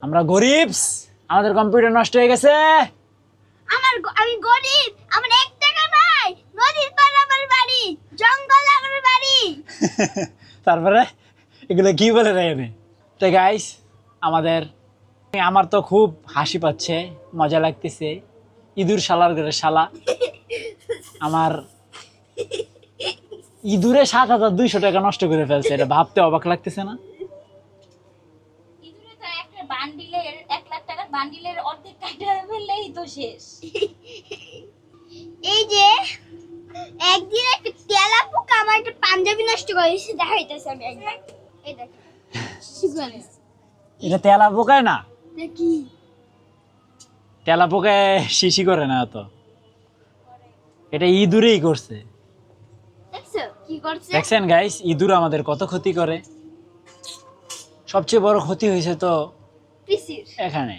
আমরা গরিব, আমাদের কম্পিউটার নষ্ট হয়ে গেছে। আমি গরিব, আমার 1 টাকা নাই। নদীর পাড় আমার বাড়ি, জঙ্গল আমার বাড়ি। তারপরে এগুলো কি বলে রে? তো গাইস, আমার তো খুব হাসি পাচ্ছে, মজা লাগতেছে। ইঁদুর শালার ঘরে শালা আমার ইঁদুরে 7,200 টাকা নষ্ট করে ফেলছে। এটা ভাবতে অবাক লাগতেছে না? ইঁদুরে তো একটা বান্ডিলের 1 লাখ টাকার বান্ডিলের অর্ধেক কাটা ফেললেই তো শেষ। এই যে একদিন একটা তেলা পোকা আমার একটা পাঞ্জাবি নষ্ট করে দিয়েছে, দেখাইতেছে আমি একবার। এই দেখ, শিখবানে এটা তেলা পোকায় না, দেখি তেলা পোকায় শিশি করে না তো, এটা ইঁদুরেই করছে। দেখছো কি করছে? দেখছেন গাইস, ইঁদুর আমাদের কত ক্ষতি করে। সবচেয়ে বড় ক্ষতি হয়েছে তো পিসির এখানে।